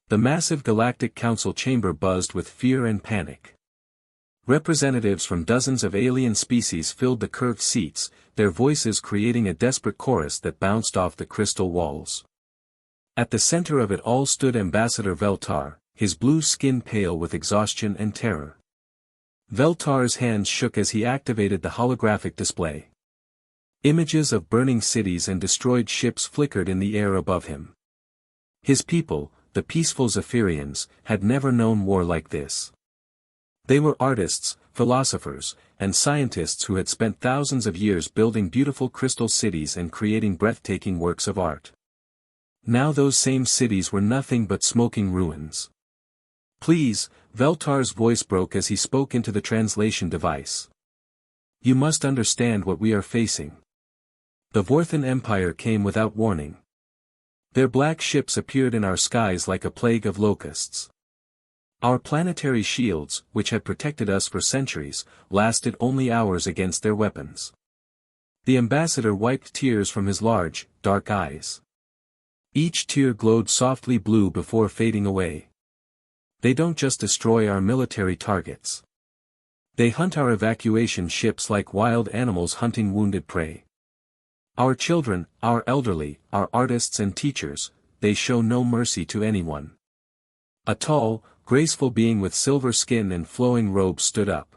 The massive Galactic Council chamber buzzed with fear and panic. Representatives from dozens of alien species filled the curved seats, their voices creating a desperate chorus that bounced off the crystal walls. At the center of it all stood Ambassador Veltar, his blue skin pale with exhaustion and terror. Veltar's hands shook as he activated the holographic display. Images of burning cities and destroyed ships flickered in the air above him. His people, the peaceful Zephyrians, had never known war like this. They were artists, philosophers, and scientists who had spent thousands of years building beautiful crystal cities and creating breathtaking works of art. Now those same cities were nothing but smoking ruins. Please, Veltar's voice broke as he spoke into the translation device. You must understand what we are facing. The Vorthan Empire came without warning. Their black ships appeared in our skies like a plague of locusts. Our planetary shields, which had protected us for centuries, lasted only hours against their weapons. The ambassador wiped tears from his large, dark eyes. Each tear glowed softly blue before fading away. They don't just destroy our military targets. They hunt our evacuation ships like wild animals hunting wounded prey. Our children, our elderly, our artists and teachers, they show no mercy to anyone. A tall, graceful being with silver skin and flowing robes stood up.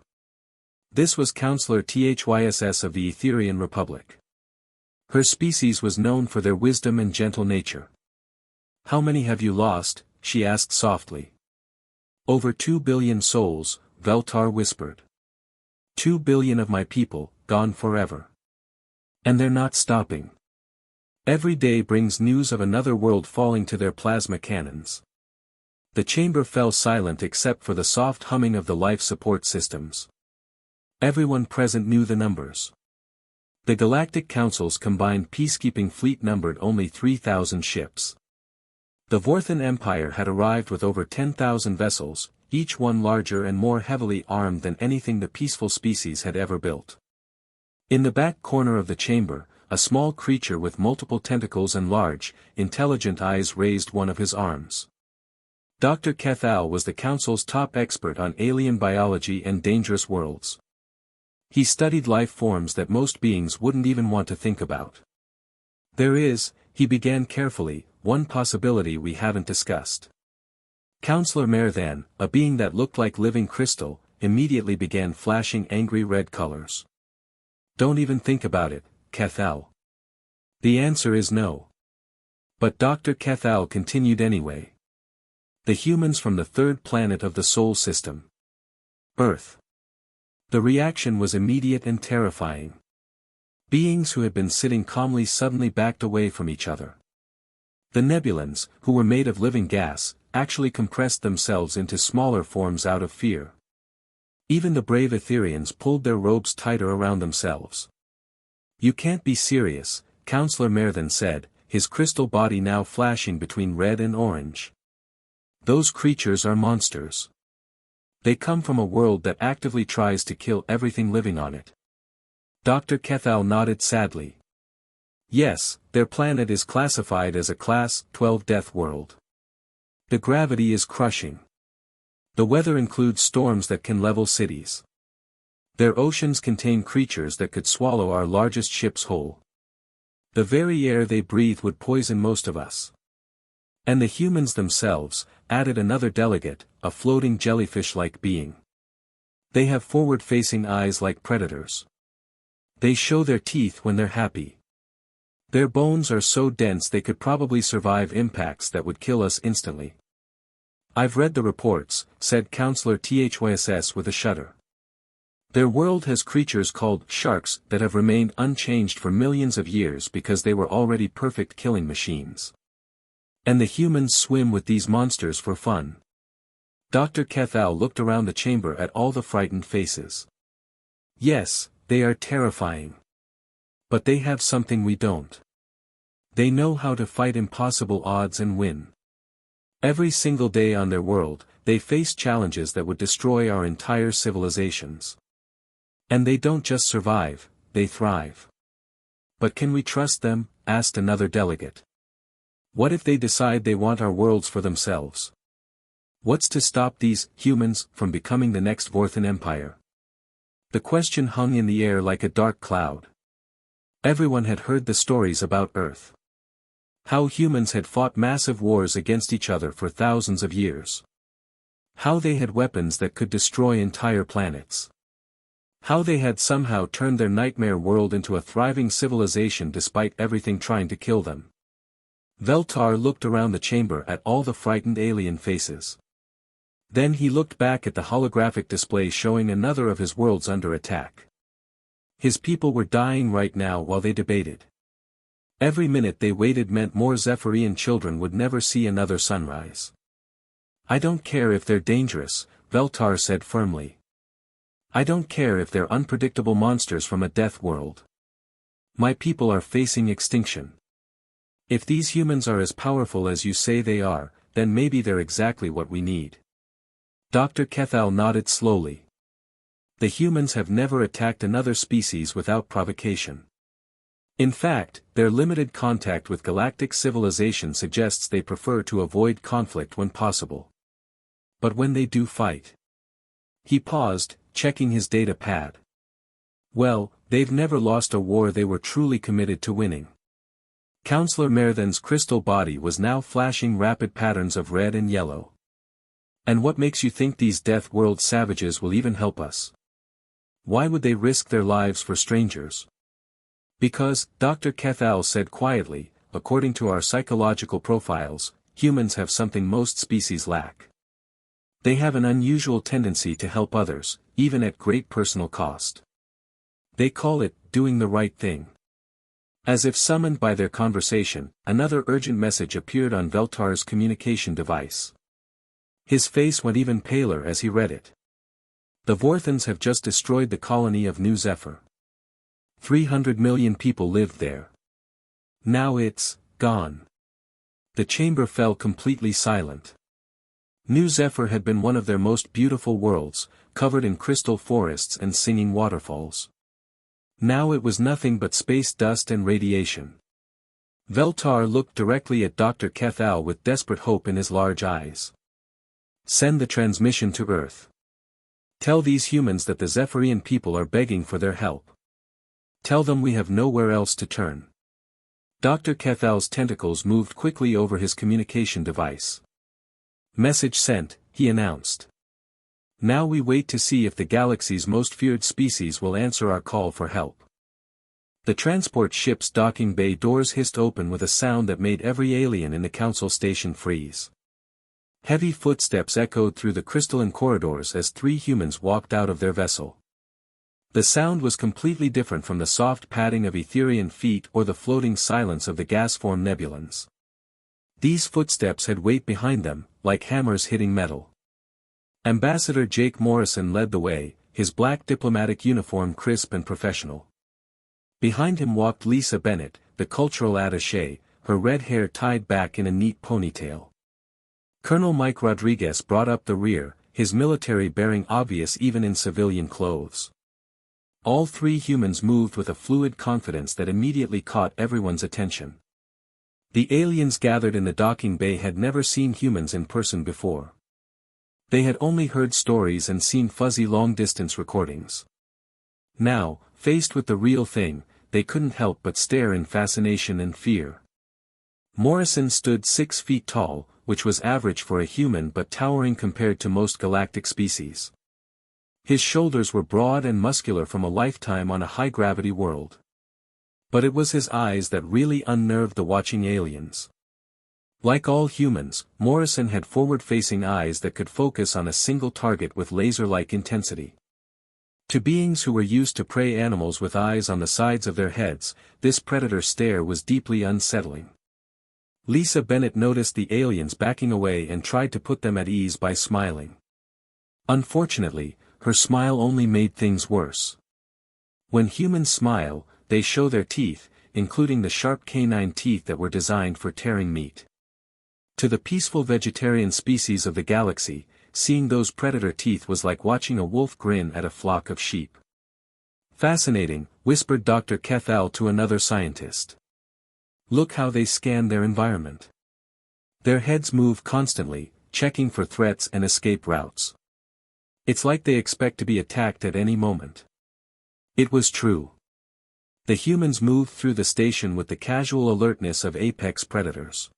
This was Counselor Thyss of the Etherian Republic. Her species was known for their wisdom and gentle nature. How many have you lost? She asked softly. Over 2 billion souls, Veltar whispered. 2 billion of my people, gone forever. And they're not stopping. Every day brings news of another world falling to their plasma cannons. The chamber fell silent except for the soft humming of the life support systems. Everyone present knew the numbers. The Galactic Council's combined peacekeeping fleet numbered only 3,000 ships. The Vorthan Empire had arrived with over 10,000 vessels, each one larger and more heavily armed than anything the peaceful species had ever built. In the back corner of the chamber, a small creature with multiple tentacles and large, intelligent eyes raised one of his arms. Dr. Kethal was the Council's top expert on alien biology and dangerous worlds. He studied life forms that most beings wouldn't even want to think about. There is, he began carefully, one possibility we haven't discussed. Counselor Merthan, a being that looked like living crystal, immediately began flashing angry red colors. Don't even think about it, Kethal. The answer is no. But Dr. Kethal continued anyway. The humans from the third planet of the Sol system. Earth. The reaction was immediate and terrifying. Beings who had been sitting calmly suddenly backed away from each other. The Nebulans, who were made of living gas, actually compressed themselves into smaller forms out of fear. Even the brave Etherians pulled their robes tighter around themselves. You can't be serious, Counselor Merthan said, his crystal body now flashing between red and orange. Those creatures are monsters. They come from a world that actively tries to kill everything living on it. Dr. Kethal nodded sadly. Yes, their planet is classified as a Class 12 death world. The gravity is crushing. The weather includes storms that can level cities. Their oceans contain creatures that could swallow our largest ships whole. The very air they breathe would poison most of us. And the humans themselves, added another delegate, a floating jellyfish-like being. They have forward-facing eyes like predators. They show their teeth when they're happy. Their bones are so dense they could probably survive impacts that would kill us instantly. I've read the reports, said Counselor Thyss with a shudder. Their world has creatures called sharks that have remained unchanged for millions of years because they were already perfect killing machines. And the humans swim with these monsters for fun. Dr. Kethal looked around the chamber at all the frightened faces. Yes, they are terrifying. But they have something we don't. They know how to fight impossible odds and win. Every single day on their world, they face challenges that would destroy our entire civilizations. And they don't just survive, they thrive. But can we trust them? Asked another delegate. What if they decide they want our worlds for themselves? What's to stop these humans from becoming the next Vorthan Empire? The question hung in the air like a dark cloud. Everyone had heard the stories about Earth. How humans had fought massive wars against each other for thousands of years. How they had weapons that could destroy entire planets. How they had somehow turned their nightmare world into a thriving civilization despite everything trying to kill them. Veltar looked around the chamber at all the frightened alien faces. Then he looked back at the holographic display showing another of his worlds under attack. His people were dying right now while they debated. Every minute they waited meant more Zephyrian children would never see another sunrise. I don't care if they're dangerous, Veltar said firmly. I don't care if they're unpredictable monsters from a death world. My people are facing extinction. If these humans are as powerful as you say they are, then maybe they're exactly what we need. Dr. Kethal nodded slowly. The humans have never attacked another species without provocation. In fact, their limited contact with galactic civilization suggests they prefer to avoid conflict when possible. But when they do fight. He paused, checking his data pad. Well, they've never lost a war they were truly committed to winning. Counselor Merthen's crystal body was now flashing rapid patterns of red and yellow. And what makes you think these Death World savages will even help us? Why would they risk their lives for strangers? Because, Dr. Kethal said quietly, according to our psychological profiles, humans have something most species lack. They have an unusual tendency to help others, even at great personal cost. They call it, doing the right thing. As if summoned by their conversation, another urgent message appeared on Veltar's communication device. His face went even paler as he read it. The Vorthans have just destroyed the colony of New Zephyr. 300 million people lived there. Now it's gone. The chamber fell completely silent. New Zephyr had been one of their most beautiful worlds, covered in crystal forests and singing waterfalls. Now it was nothing but space dust and radiation. Veltar looked directly at Dr. Kethal with desperate hope in his large eyes. Send the transmission to Earth. Tell these humans that the Zephyrian people are begging for their help. Tell them we have nowhere else to turn. Dr. Kethal's tentacles moved quickly over his communication device. Message sent, he announced. Now we wait to see if the galaxy's most feared species will answer our call for help. The transport ship's docking bay doors hissed open with a sound that made every alien in the council station freeze. Heavy footsteps echoed through the crystalline corridors as three humans walked out of their vessel. The sound was completely different from the soft padding of Etherian feet or the floating silence of the gas-form nebulons. These footsteps had weight behind them, like hammers hitting metal. Ambassador Jake Morrison led the way, his black diplomatic uniform crisp and professional. Behind him walked Lisa Bennett, the cultural attaché, her red hair tied back in a neat ponytail. Colonel Mike Rodriguez brought up the rear, his military bearing obvious even in civilian clothes. All three humans moved with a fluid confidence that immediately caught everyone's attention. The aliens gathered in the docking bay had never seen humans in person before. They had only heard stories and seen fuzzy long-distance recordings. Now, faced with the real thing, they couldn't help but stare in fascination and fear. Morrison stood 6 feet tall, which was average for a human but towering compared to most galactic species. His shoulders were broad and muscular from a lifetime on a high-gravity world. But it was his eyes that really unnerved the watching aliens. Like all humans, Morrison had forward-facing eyes that could focus on a single target with laser-like intensity. To beings who were used to prey animals with eyes on the sides of their heads, this predator stare was deeply unsettling. Lisa Bennett noticed the aliens backing away and tried to put them at ease by smiling. Unfortunately, her smile only made things worse. When humans smile, they show their teeth, including the sharp canine teeth that were designed for tearing meat. To the peaceful vegetarian species of the galaxy, seeing those predator teeth was like watching a wolf grin at a flock of sheep. Fascinating, whispered Dr. Kethal to another scientist. Look how they scan their environment. Their heads move constantly, checking for threats and escape routes. It's like they expect to be attacked at any moment. It was true. The humans moved through the station with the casual alertness of apex predators.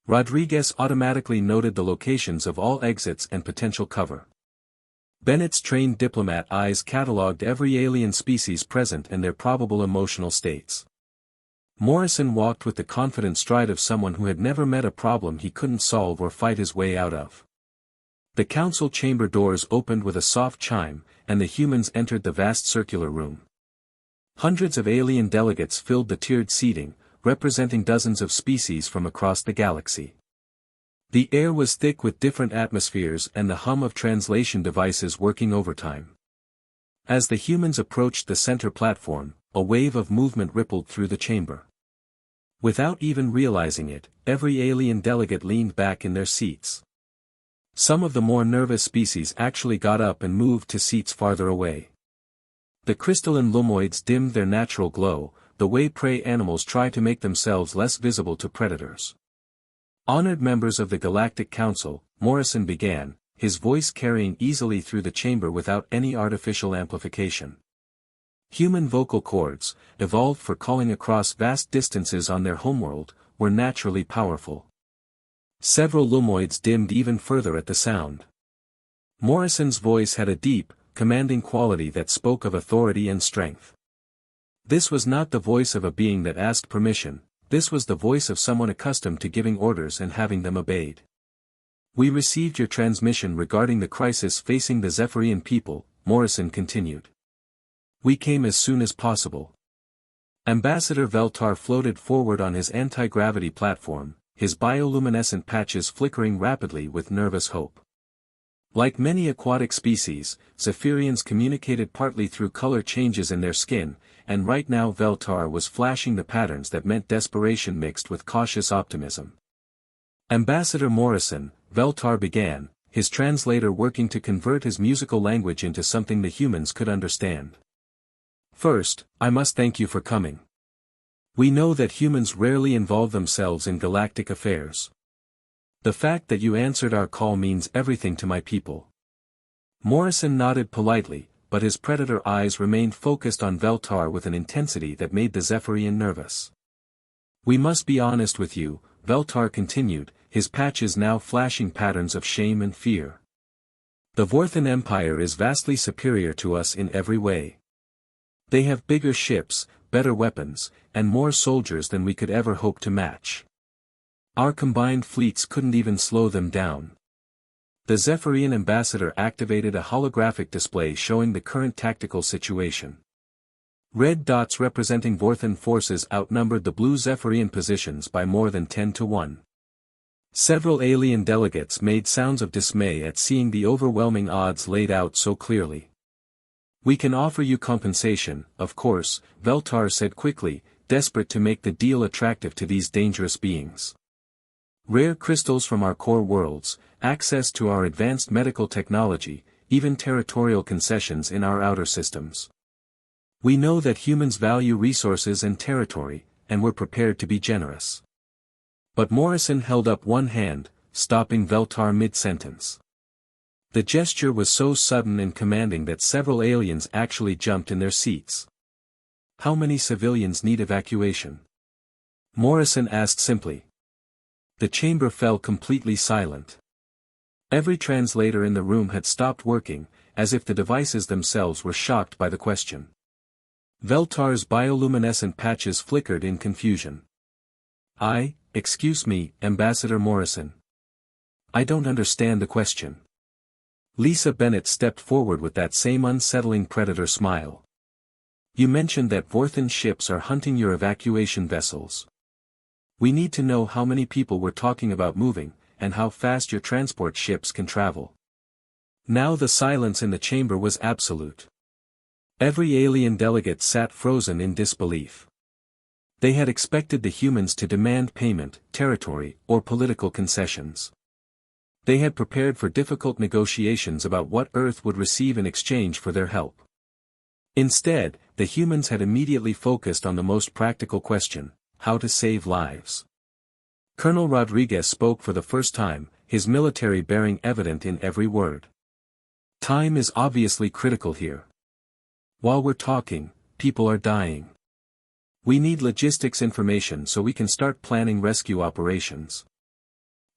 Rodriguez automatically noted the locations of all exits and potential cover. Bennett's trained diplomat eyes catalogued every alien species present and their probable emotional states. Morrison walked with the confident stride of someone who had never met a problem he couldn't solve or fight his way out of. The council chamber doors opened with a soft chime, and the humans entered the vast circular room. Hundreds of alien delegates filled the tiered seating, representing dozens of species from across the galaxy. The air was thick with different atmospheres and the hum of translation devices working overtime. As the humans approached the center platform, a wave of movement rippled through the chamber. Without even realizing it, every alien delegate leaned back in their seats. Some of the more nervous species actually got up and moved to seats farther away. The crystalline lumoids dimmed their natural glow, the way prey animals try to make themselves less visible to predators. Honored members of the Galactic Council, Morrison began, his voice carrying easily through the chamber without any artificial amplification. Human vocal cords, evolved for calling across vast distances on their homeworld, were naturally powerful. Several lumoids dimmed even further at the sound. Morrison's voice had a deep, commanding quality that spoke of authority and strength. This was not the voice of a being that asked permission, this was the voice of someone accustomed to giving orders and having them obeyed. We received your transmission regarding the crisis facing the Zephyrian people, Morrison continued. We came as soon as possible. Ambassador Veltar floated forward on his anti-gravity platform, his bioluminescent patches flickering rapidly with nervous hope. Like many aquatic species, Zephyrians communicated partly through color changes in their skin, and right now Veltar was flashing the patterns that meant desperation mixed with cautious optimism. Ambassador Morrison, Veltar began, his translator working to convert his musical language into something the humans could understand. First, I must thank you for coming. We know that humans rarely involve themselves in galactic affairs. The fact that you answered our call means everything to my people. Morrison nodded politely, but his predator eyes remained focused on Veltar with an intensity that made the Zephyrian nervous. We must be honest with you, Veltar continued, his patches now flashing patterns of shame and fear. The Vorthan Empire is vastly superior to us in every way. They have bigger ships, better weapons, and more soldiers than we could ever hope to match. Our combined fleets couldn't even slow them down. The Zephyrian ambassador activated a holographic display showing the current tactical situation. Red dots representing Vorthan forces outnumbered the blue Zephyrian positions by more than 10 to 1. Several alien delegates made sounds of dismay at seeing the overwhelming odds laid out so clearly. We can offer you compensation, of course, Veltar said quickly, desperate to make the deal attractive to these dangerous beings. Rare crystals from our core worlds, access to our advanced medical technology, even territorial concessions in our outer systems. We know that humans value resources and territory, and we're prepared to be generous. But Morrison held up one hand, stopping Veltar mid-sentence. The gesture was so sudden and commanding that several aliens actually jumped in their seats. How many civilians need evacuation? Morrison asked simply. The chamber fell completely silent. Every translator in the room had stopped working, as if the devices themselves were shocked by the question. Veltar's bioluminescent patches flickered in confusion. Excuse me, Ambassador Morrison. I don't understand the question. Lisa Bennett stepped forward with that same unsettling predator smile. You mentioned that Vorthan ships are hunting your evacuation vessels. We need to know how many people we're talking about moving, and how fast your transport ships can travel. Now the silence in the chamber was absolute. Every alien delegate sat frozen in disbelief. They had expected the humans to demand payment, territory, or political concessions. They had prepared for difficult negotiations about what Earth would receive in exchange for their help. Instead, the humans had immediately focused on the most practical question: how to save lives. Colonel Rodriguez spoke for the first time, his military bearing evident in every word. Time is obviously critical here. While we're talking, people are dying. We need logistics information so we can start planning rescue operations.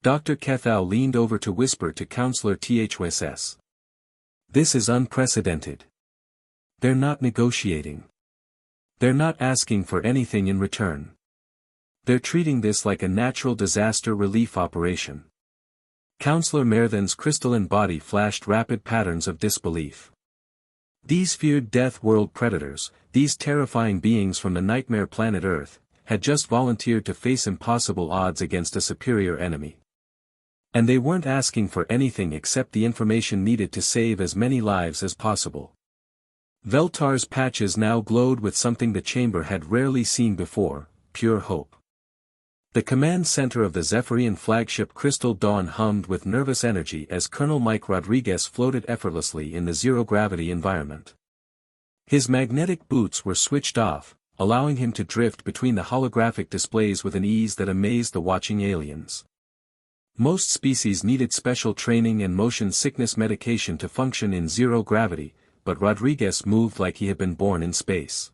Dr. Kethal leaned over to whisper to Counselor THWSS. This is unprecedented. They're not negotiating. They're not asking for anything in return. They're treating this like a natural disaster relief operation. Counselor Merthen's crystalline body flashed rapid patterns of disbelief. These feared death world predators, these terrifying beings from the nightmare planet Earth, had just volunteered to face impossible odds against a superior enemy. And they weren't asking for anything except the information needed to save as many lives as possible. Veltar's patches now glowed with something the chamber had rarely seen before, pure hope. The command center of the Zephyrian flagship Crystal Dawn hummed with nervous energy as Colonel Mike Rodriguez floated effortlessly in the zero-gravity environment. His magnetic boots were switched off, allowing him to drift between the holographic displays with an ease that amazed the watching aliens. Most species needed special training and motion sickness medication to function in zero gravity, but Rodriguez moved like he had been born in space.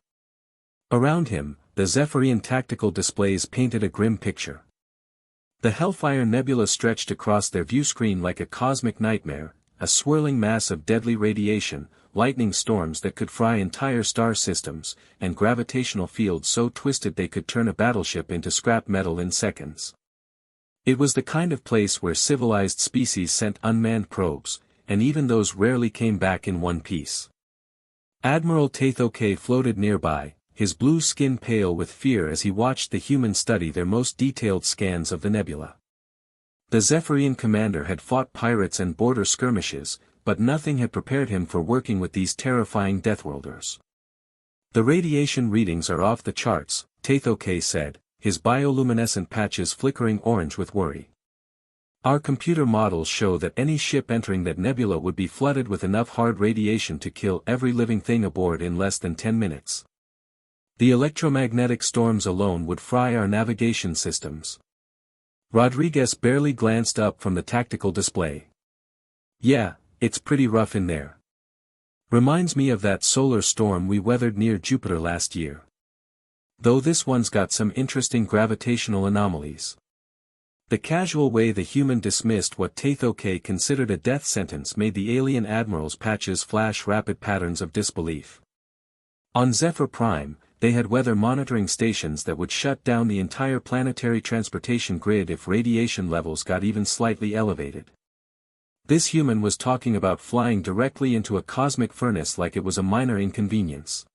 Around him, the Zephyrian tactical displays painted a grim picture. The Hellfire Nebula stretched across their viewscreen like a cosmic nightmare, a swirling mass of deadly radiation, lightning storms that could fry entire star systems, and gravitational fields so twisted they could turn a battleship into scrap metal in seconds. It was the kind of place where civilized species sent unmanned probes, and even those rarely came back in one piece. Admiral Tathoke floated nearby, his blue skin pale with fear as he watched the humans study their most detailed scans of the nebula. The Zephyrian commander had fought pirates and border skirmishes, but nothing had prepared him for working with these terrifying Deathworlders. The radiation readings are off the charts, Tathoke said, his bioluminescent patches flickering orange with worry. Our computer models show that any ship entering that nebula would be flooded with enough hard radiation to kill every living thing aboard in less than 10 minutes. The electromagnetic storms alone would fry our navigation systems. Rodriguez barely glanced up from the tactical display. Yeah, it's pretty rough in there. Reminds me of that solar storm we weathered near Jupiter last year. Though this one's got some interesting gravitational anomalies. The casual way the human dismissed what Tathoke considered a death sentence made the alien admiral's patches flash rapid patterns of disbelief. On Zephyr Prime, they had weather monitoring stations that would shut down the entire planetary transportation grid if radiation levels got even slightly elevated. This human was talking about flying directly into a cosmic furnace like it was a minor inconvenience.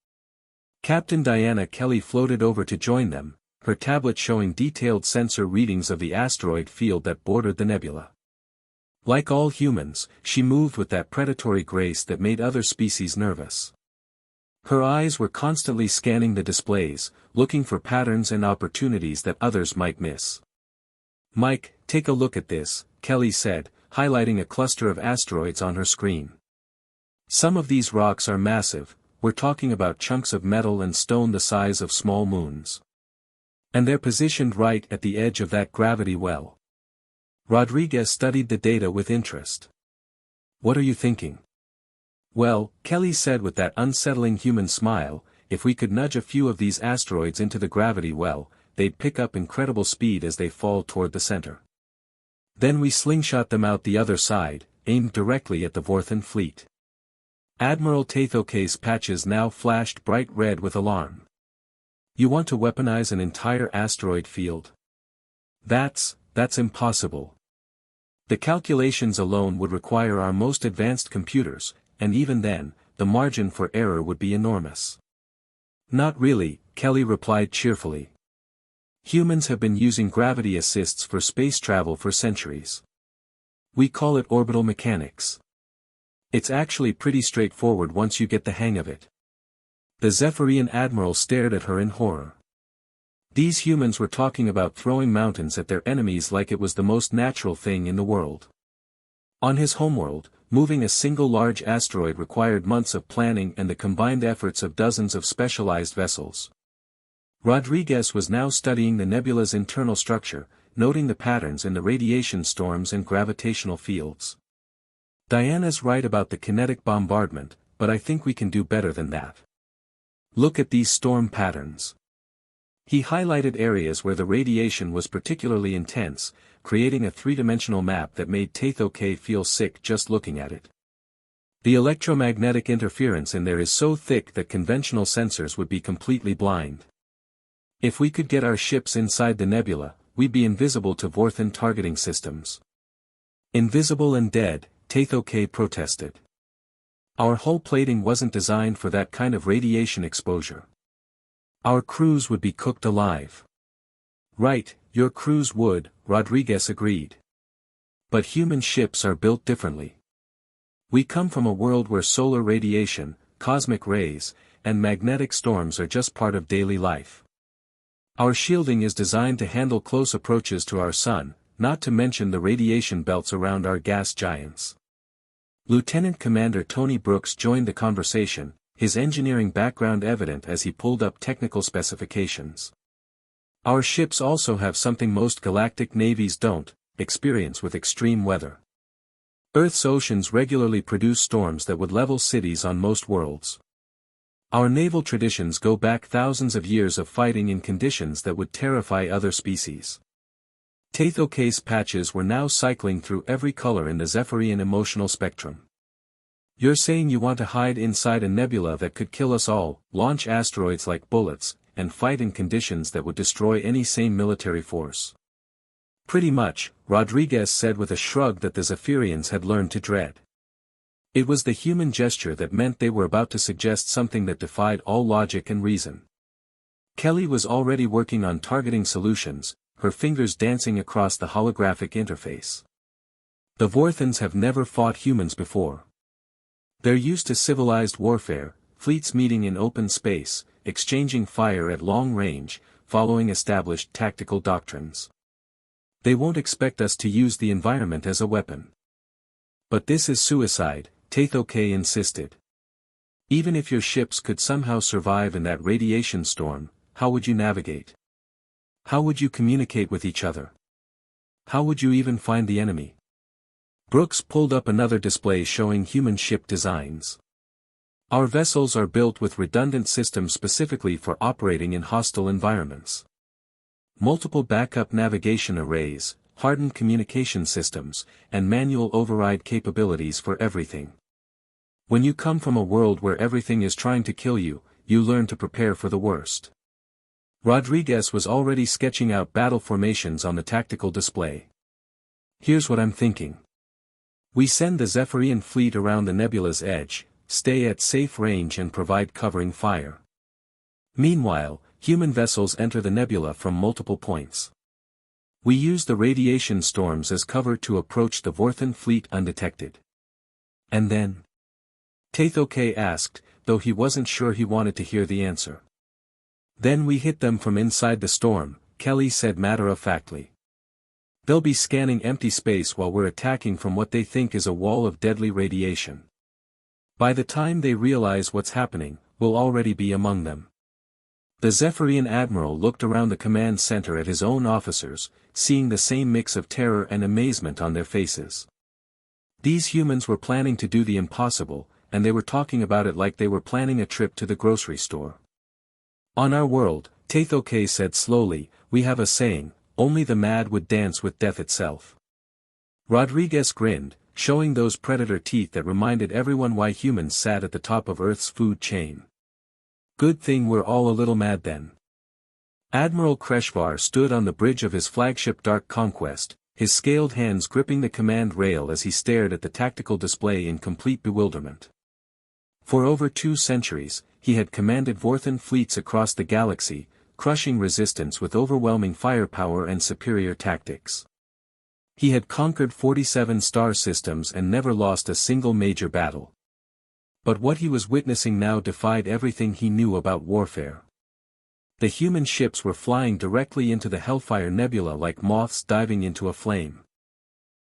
Captain Diana Kelly floated over to join them, her tablet showing detailed sensor readings of the asteroid field that bordered the nebula. Like all humans, she moved with that predatory grace that made other species nervous. Her eyes were constantly scanning the displays, looking for patterns and opportunities that others might miss. Mike, take a look at this, Kelly said, highlighting a cluster of asteroids on her screen. Some of these rocks are massive. We're talking about chunks of metal and stone the size of small moons. And they're positioned right at the edge of that gravity well. Rodriguez studied the data with interest. What are you thinking? Well, Kelly said with that unsettling human smile, if we could nudge a few of these asteroids into the gravity well, they'd pick up incredible speed as they fall toward the center. Then we slingshot them out the other side, aimed directly at the Vorthan fleet. Admiral Tathoke's patches now flashed bright red with alarm. You want to weaponize an entire asteroid field? That's impossible. The calculations alone would require our most advanced computers, and even then, the margin for error would be enormous. Not really, Kelly replied cheerfully. Humans have been using gravity assists for space travel for centuries. We call it orbital mechanics. It's actually pretty straightforward once you get the hang of it. The Zephyrian admiral stared at her in horror. These humans were talking about throwing mountains at their enemies like it was the most natural thing in the world. On his homeworld, moving a single large asteroid required months of planning and the combined efforts of dozens of specialized vessels. Rodriguez was now studying the nebula's internal structure, noting the patterns in the radiation storms and gravitational fields. Diana's right about the kinetic bombardment, but I think we can do better than that. Look at these storm patterns. He highlighted areas where the radiation was particularly intense, creating a three-dimensional map that made Tatho-K feel sick just looking at it. The electromagnetic interference in there is so thick that conventional sensors would be completely blind. If we could get our ships inside the nebula, we'd be invisible to Vorthan targeting systems. Invisible and dead, Tatho-K protested. Our hull plating wasn't designed for that kind of radiation exposure. Our crews would be cooked alive. Right, your crews would, Rodriguez agreed. But human ships are built differently. We come from a world where solar radiation, cosmic rays, and magnetic storms are just part of daily life. Our shielding is designed to handle close approaches to our sun, not to mention the radiation belts around our gas giants. Lieutenant Commander Tony Brooks joined the conversation, his engineering background evident as he pulled up technical specifications. Our ships also have something most galactic navies don't, experience with extreme weather. Earth's oceans regularly produce storms that would level cities on most worlds. Our naval traditions go back thousands of years of fighting in conditions that would terrify other species. Tatho-K's patches were now cycling through every color in the Zephyrian emotional spectrum. You're saying you want to hide inside a nebula that could kill us all, launch asteroids like bullets, and fight in conditions that would destroy any sane military force. Pretty much, Rodriguez said with a shrug that the Zephyrians had learned to dread. It was the human gesture that meant they were about to suggest something that defied all logic and reason. Kelly was already working on targeting solutions, her fingers dancing across the holographic interface. The Vorthans have never fought humans before. They're used to civilized warfare, fleets meeting in open space, exchanging fire at long range, following established tactical doctrines. They won't expect us to use the environment as a weapon. But this is suicide, Tatho-K insisted. Even if your ships could somehow survive in that radiation storm, how would you navigate? How would you communicate with each other? How would you even find the enemy? Brooks pulled up another display showing human ship designs. Our vessels are built with redundant systems specifically for operating in hostile environments. Multiple backup navigation arrays, hardened communication systems, and manual override capabilities for everything. When you come from a world where everything is trying to kill you, you learn to prepare for the worst. Rodriguez was already sketching out battle formations on the tactical display. Here's what I'm thinking. We send the Zephyrian fleet around the nebula's edge, stay at safe range and provide covering fire. Meanwhile, human vessels enter the nebula from multiple points. We use the radiation storms as cover to approach the Vorthan fleet undetected. And then? Tatho-K asked, though he wasn't sure he wanted to hear the answer. Then we hit them from inside the storm, Kelly said matter-of-factly. They'll be scanning empty space while we're attacking from what they think is a wall of deadly radiation. By the time they realize what's happening, we'll already be among them. The Zephyrian admiral looked around the command center at his own officers, seeing the same mix of terror and amazement on their faces. These humans were planning to do the impossible, and they were talking about it like they were planning a trip to the grocery store. On our world, Tatho-K said slowly, we have a saying, only the mad would dance with death itself. Rodriguez grinned, showing those predator teeth that reminded everyone why humans sat at the top of Earth's food chain. Good thing we're all a little mad then. Admiral Kreshvar stood on the bridge of his flagship Dark Conquest, his scaled hands gripping the command rail as he stared at the tactical display in complete bewilderment. For over 2 centuries, he had commanded Vorthan fleets across the galaxy, crushing resistance with overwhelming firepower and superior tactics. He had conquered 47 star systems and never lost a single major battle. But what he was witnessing now defied everything he knew about warfare. The human ships were flying directly into the Hellfire Nebula like moths diving into a flame.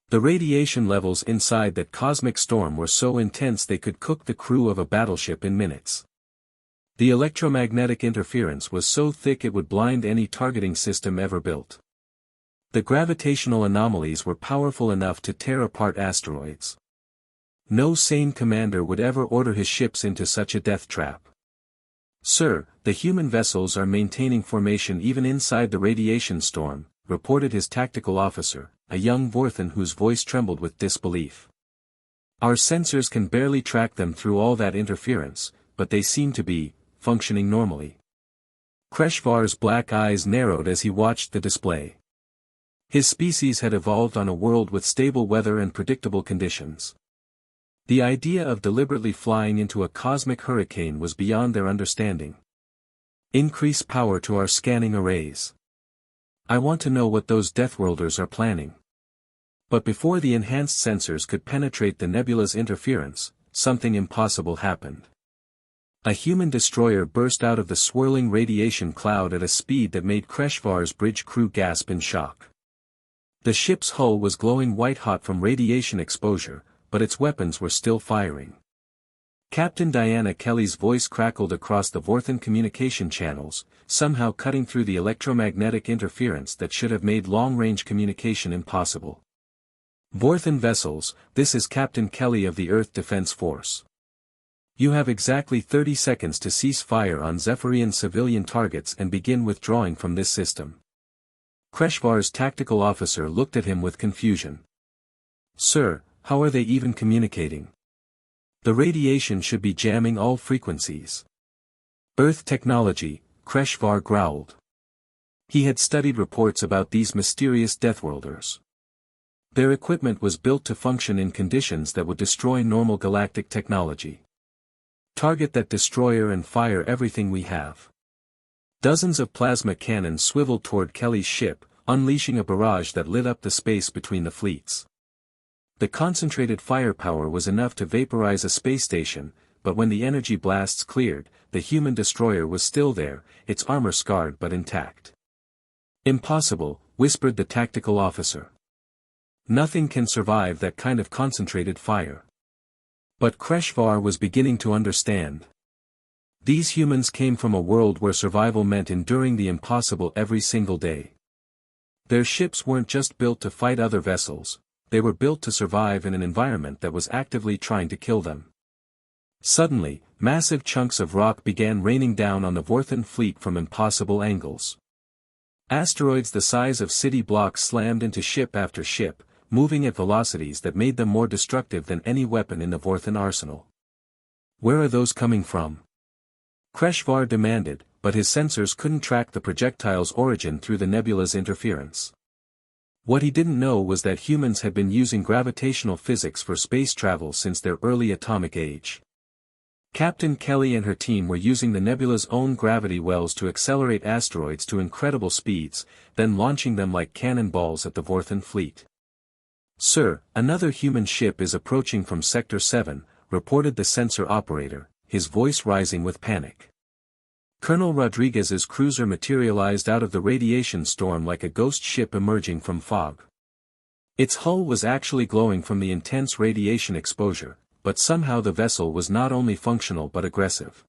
The radiation levels inside that cosmic storm were so intense they could cook the crew of a battleship in minutes. The electromagnetic interference was so thick it would blind any targeting system ever built. The gravitational anomalies were powerful enough to tear apart asteroids. No sane commander would ever order his ships into such a death trap. "Sir, the human vessels are maintaining formation even inside the radiation storm," reported his tactical officer, a young Vorthan whose voice trembled with disbelief. "Our sensors can barely track them through all that interference, but they seem to be functioning normally." Kreshvar's black eyes narrowed as he watched the display. His species had evolved on a world with stable weather and predictable conditions. The idea of deliberately flying into a cosmic hurricane was beyond their understanding. "Increase power to our scanning arrays. I want to know what those Deathworlders are planning." But before the enhanced sensors could penetrate the nebula's interference, something impossible happened. A human destroyer burst out of the swirling radiation cloud at a speed that made Kreshvar's bridge crew gasp in shock. The ship's hull was glowing white-hot from radiation exposure, but its weapons were still firing. Captain Diana Kelly's voice crackled across the Vorthan communication channels, somehow cutting through the electromagnetic interference that should have made long-range communication impossible. "Vorthan vessels, this is Captain Kelly of the Earth Defense Force. You have exactly 30 seconds to cease fire on Zephyrian civilian targets and begin withdrawing from this system." Kreshvar's tactical officer looked at him with confusion. "Sir, how are they even communicating? The radiation should be jamming all frequencies." "Earth technology," Kreshvar growled. He had studied reports about these mysterious Deathworlders. Their equipment was built to function in conditions that would destroy normal galactic technology. "Target that destroyer and fire everything we have." Dozens of plasma cannons swiveled toward Kelly's ship, unleashing a barrage that lit up the space between the fleets. The concentrated firepower was enough to vaporize a space station, but when the energy blasts cleared, the human destroyer was still there, its armor scarred but intact. "Impossible," whispered the tactical officer. "Nothing can survive that kind of concentrated fire." But Kreshvar was beginning to understand. These humans came from a world where survival meant enduring the impossible every single day. Their ships weren't just built to fight other vessels, they were built to survive in an environment that was actively trying to kill them. Suddenly, massive chunks of rock began raining down on the Vorthan fleet from impossible angles. Asteroids the size of city blocks slammed into ship after ship, moving at velocities that made them more destructive than any weapon in the Vorthan arsenal. "Where are those coming from?" Kreshvar demanded, but his sensors couldn't track the projectile's origin through the nebula's interference. What he didn't know was that humans had been using gravitational physics for space travel since their early atomic age. Captain Kelly and her team were using the nebula's own gravity wells to accelerate asteroids to incredible speeds, then launching them like cannonballs at the Vorthan fleet. "Sir, another human ship is approaching from Sector 7, reported the sensor operator, his voice rising with panic. Colonel Rodriguez's cruiser materialized out of the radiation storm like a ghost ship emerging from fog. Its hull was actually glowing from the intense radiation exposure, but somehow the vessel was not only functional but aggressive.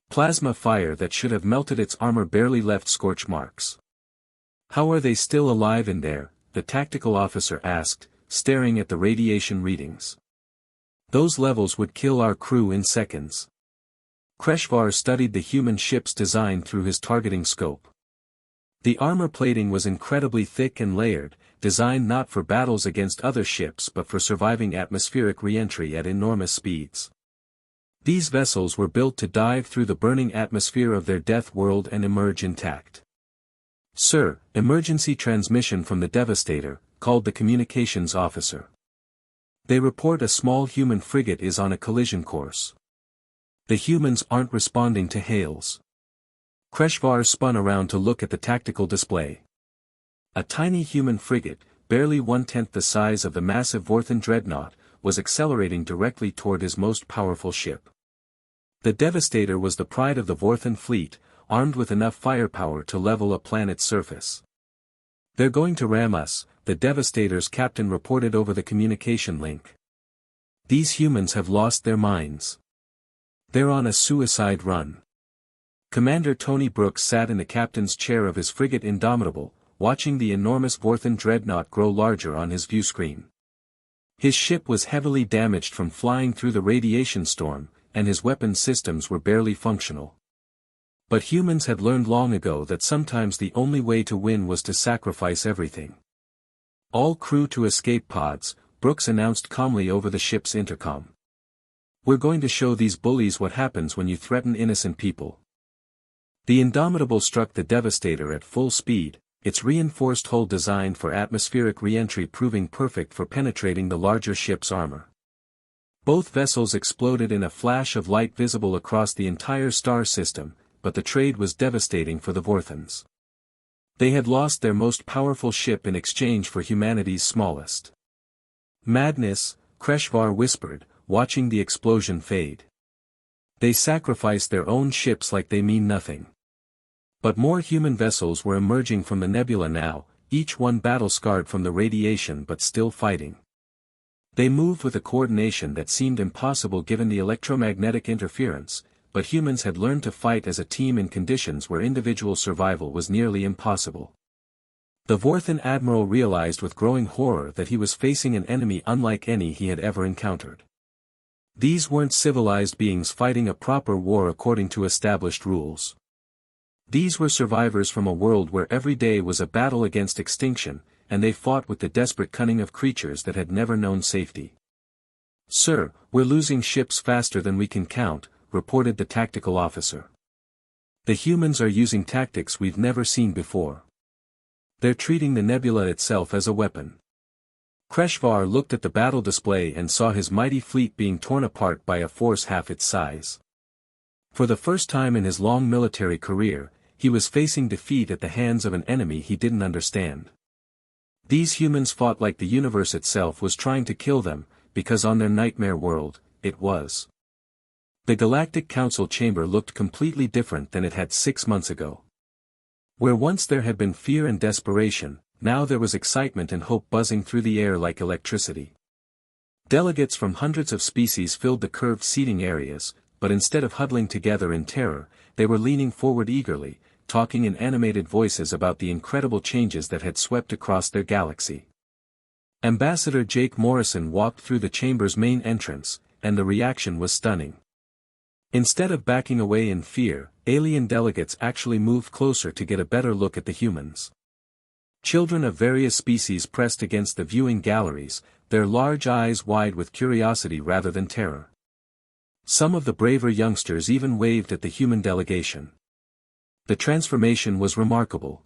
Plasma fire that should have melted its armor barely left scorch marks." "How are they still alive in there?" the tactical officer asked, staring at the radiation readings. "Those levels would kill our crew in seconds." Kreshvar studied the human ship's design through his targeting scope. The armor plating was incredibly thick and layered, designed not for battles against other ships but for surviving atmospheric re-entry at enormous speeds. These vessels were built to dive through the burning atmosphere of their death world and emerge intact. "Sir, emergency transmission from the Devastator," called the communications officer. "They report a small human frigate is on a collision course. The humans aren't responding to hails." Kreshvar spun around to look at the tactical display. A tiny human frigate, barely 1/10 the size of the massive Vorthan dreadnought, was accelerating directly toward his most powerful ship. The Devastator was the pride of the Vorthan fleet, armed with enough firepower to level a planet's surface. "They're going to ram us," the Devastator's captain reported over the communication link. "These humans have lost their minds. They're on a suicide run." Commander Tony Brooks sat in the captain's chair of his frigate Indomitable, watching the enormous Vorthan dreadnought grow larger on his view screen. His ship was heavily damaged from flying through the radiation storm, and his weapon systems were barely functional. But humans had learned long ago that sometimes the only way to win was to sacrifice everything. All crew to escape pods, Brooks announced calmly over the ship's intercom. We're going to show these bullies what happens when you threaten innocent people. The Indomitable struck the Devastator at full speed, its reinforced hull designed for atmospheric re-entry proving perfect for penetrating the larger ship's armor. Both vessels exploded in a flash of light visible across the entire star system, but the trade was devastating for the Vorthans. They had lost their most powerful ship in exchange for humanity's smallest. Madness, Kreshvar whispered, watching the explosion fade. They sacrificed their own ships like they mean nothing. But more human vessels were emerging from the nebula now, each one battle-scarred from the radiation but still fighting. They moved with a coordination that seemed impossible given the electromagnetic interference, but humans had learned to fight as a team in conditions where individual survival was nearly impossible. The Vorthan admiral realized with growing horror that he was facing an enemy unlike any he had ever encountered. These weren't civilized beings fighting a proper war according to established rules. These were survivors from a world where every day was a battle against extinction, and they fought with the desperate cunning of creatures that had never known safety. "Sir, we're losing ships faster than we can count," reported the tactical officer. "The humans are using tactics we've never seen before. They're treating the nebula itself as a weapon." Kreshvar looked at the battle display and saw his mighty fleet being torn apart by a force half its size. For the first time in his long military career, he was facing defeat at the hands of an enemy he didn't understand. These humans fought like the universe itself was trying to kill them, because on their nightmare world, it was. The Galactic Council chamber looked completely different than it had 6 months ago. Where once there had been fear and desperation, now there was excitement and hope buzzing through the air like electricity. Delegates from hundreds of species filled the curved seating areas, but instead of huddling together in terror, they were leaning forward eagerly, talking in animated voices about the incredible changes that had swept across their galaxy. Ambassador Jake Morrison walked through the chamber's main entrance, and the reaction was stunning. Instead of backing away in fear, alien delegates actually moved closer to get a better look at the humans. Children of various species pressed against the viewing galleries, their large eyes wide with curiosity rather than terror. Some of the braver youngsters even waved at the human delegation. The transformation was remarkable.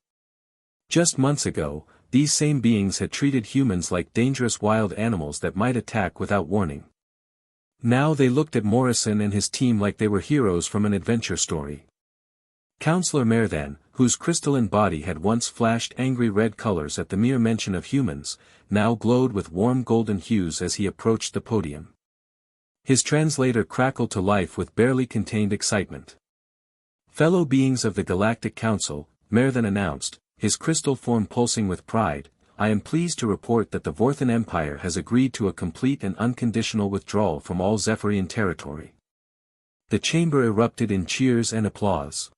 Just months ago, these same beings had treated humans like dangerous wild animals that might attack without warning. Now they looked at Morrison and his team like they were heroes from an adventure story. Counselor Merthan, whose crystalline body had once flashed angry red colors at the mere mention of humans, now glowed with warm golden hues as he approached the podium. His translator crackled to life with barely contained excitement. "Fellow beings of the Galactic Council," Merthan announced, his crystal form pulsing with pride, "I am pleased to report that the Vorthan Empire has agreed to a complete and unconditional withdrawal from all Zephyrian territory." The chamber erupted in cheers and applause.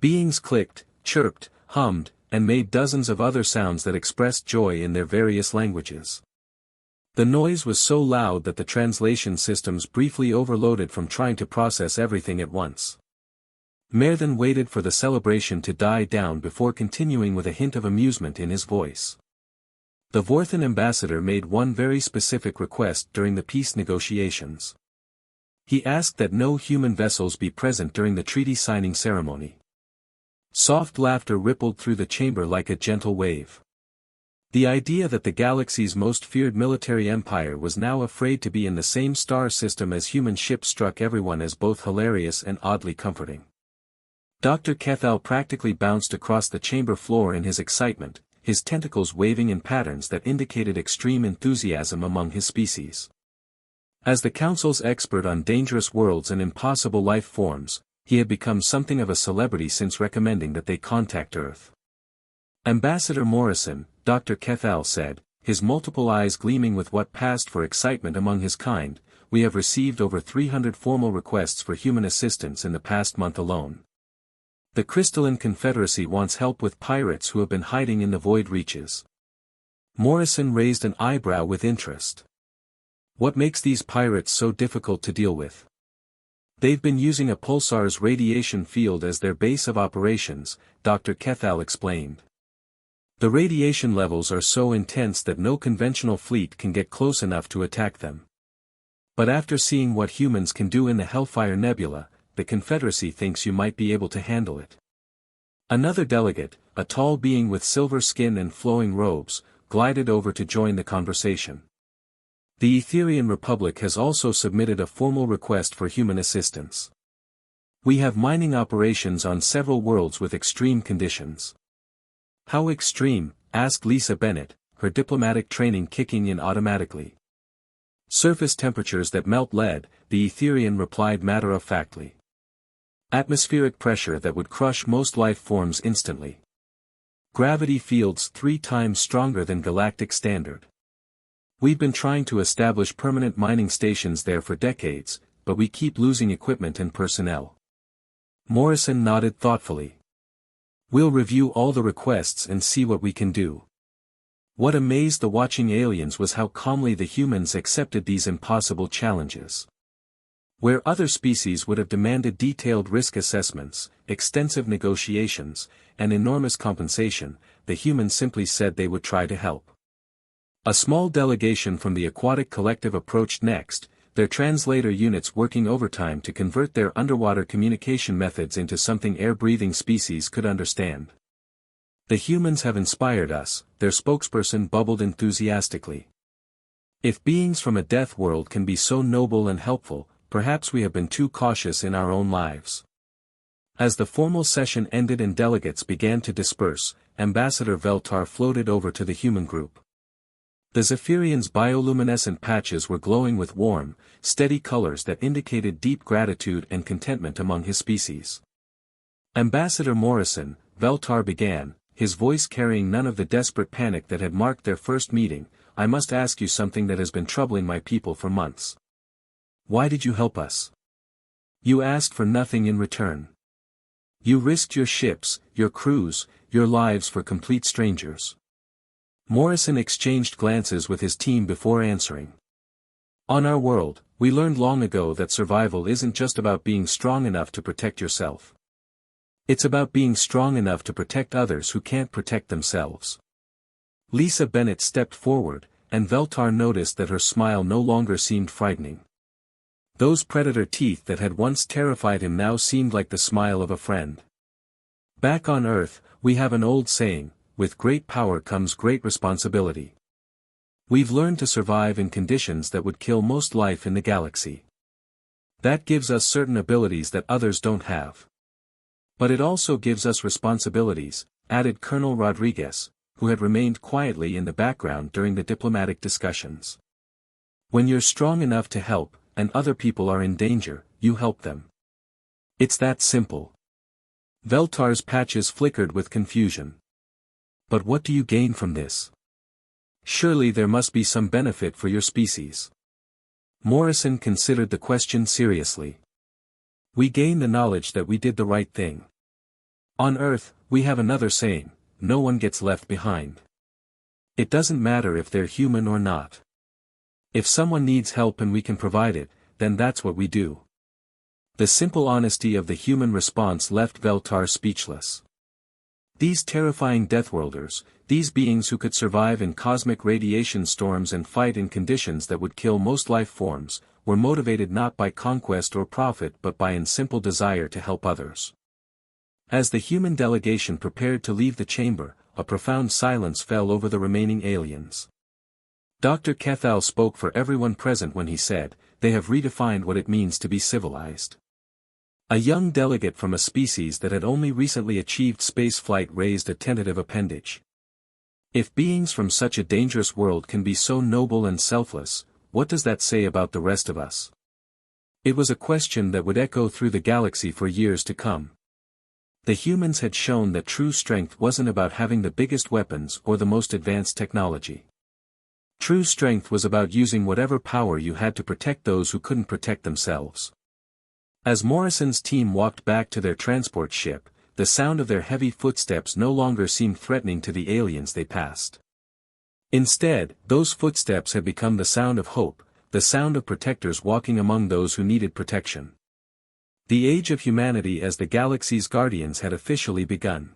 Beings clicked, chirped, hummed, and made dozens of other sounds that expressed joy in their various languages. The noise was so loud that the translation systems briefly overloaded from trying to process everything at once. Merthan waited for the celebration to die down before continuing with a hint of amusement in his voice. The Vorthan ambassador made one very specific request during the peace negotiations. He asked that no human vessels be present during the treaty signing ceremony. Soft laughter rippled through the chamber like a gentle wave. The idea that the galaxy's most feared military empire was now afraid to be in the same star system as human ships struck everyone as both hilarious and oddly comforting. Dr. Kethal practically bounced across the chamber floor in his excitement, his tentacles waving in patterns that indicated extreme enthusiasm among his species. As the Council's expert on dangerous worlds and impossible life forms, he had become something of a celebrity since recommending that they contact Earth. "Ambassador Morrison," Dr. Kethal said, his multiple eyes gleaming with what passed for excitement among his kind, "we have received over 300 formal requests for human assistance in the past month alone. The Crystalline Confederacy wants help with pirates who have been hiding in the void reaches. Morrison raised an eyebrow with interest. What makes these pirates so difficult to deal with? They've been using a pulsar's radiation field as their base of operations, Dr. Kethal explained. The radiation levels are so intense that no conventional fleet can get close enough to attack them. But after seeing what humans can do in the Hellfire Nebula, the Confederacy thinks you might be able to handle it. Another delegate, a tall being with silver skin and flowing robes, glided over to join the conversation. The Etherian Republic has also submitted a formal request for human assistance. We have mining operations on several worlds with extreme conditions. How extreme? Asked Lisa Bennett, her diplomatic training kicking in automatically. Surface temperatures that melt lead, the Etherian replied matter-of-factly. Atmospheric pressure that would crush most life forms instantly. Gravity fields 3 times stronger than galactic standard. We've been trying to establish permanent mining stations there for decades, but we keep losing equipment and personnel. Morrison nodded thoughtfully. We'll review all the requests and see what we can do. What amazed the watching aliens was how calmly the humans accepted these impossible challenges. Where other species would have demanded detailed risk assessments, extensive negotiations, and enormous compensation, the humans simply said they would try to help. A small delegation from the Aquatic Collective approached next, their translator units working overtime to convert their underwater communication methods into something air-breathing species could understand. The humans have inspired us, their spokesperson bubbled enthusiastically. If beings from a death world can be so noble and helpful, perhaps we have been too cautious in our own lives. As the formal session ended and delegates began to disperse, Ambassador Veltar floated over to the human group. The Zephyrian's bioluminescent patches were glowing with warm, steady colors that indicated deep gratitude and contentment among his species. Ambassador Morrison, Veltar began, his voice carrying none of the desperate panic that had marked their first meeting, I must ask you something that has been troubling my people for months. Why did you help us? You asked for nothing in return. You risked your ships, your crews, your lives for complete strangers. Morrison exchanged glances with his team before answering. On our world, we learned long ago that survival isn't just about being strong enough to protect yourself. It's about being strong enough to protect others who can't protect themselves. Lisa Bennett stepped forward, and Veltar noticed that her smile no longer seemed frightening. Those predator teeth that had once terrified him now seemed like the smile of a friend. Back on Earth, we have an old saying, with great power comes great responsibility. We've learned to survive in conditions that would kill most life in the galaxy. That gives us certain abilities that others don't have. But it also gives us responsibilities, added Colonel Rodriguez, who had remained quietly in the background during the diplomatic discussions. When you're strong enough to help, and other people are in danger, you help them. It's that simple. Veltar's patches flickered with confusion. But what do you gain from this? Surely there must be some benefit for your species. Morrison considered the question seriously. We gain the knowledge that we did the right thing. On Earth, we have another saying, no one gets left behind. It doesn't matter if they're human or not. If someone needs help and we can provide it, then that's what we do. The simple honesty of the human response left Veltar speechless. These terrifying Deathworlders, these beings who could survive in cosmic radiation storms and fight in conditions that would kill most life forms, were motivated not by conquest or profit but by a simple desire to help others. As the human delegation prepared to leave the chamber, a profound silence fell over the remaining aliens. Dr. Kethal spoke for everyone present when he said, they have redefined what it means to be civilized. A young delegate from a species that had only recently achieved spaceflight raised a tentative appendage. If beings from such a dangerous world can be so noble and selfless, what does that say about the rest of us? It was a question that would echo through the galaxy for years to come. The humans had shown that true strength wasn't about having the biggest weapons or the most advanced technology. True strength was about using whatever power you had to protect those who couldn't protect themselves. As Morrison's team walked back to their transport ship, the sound of their heavy footsteps no longer seemed threatening to the aliens they passed. Instead, those footsteps had become the sound of hope, the sound of protectors walking among those who needed protection. The age of humanity as the galaxy's guardians had officially begun.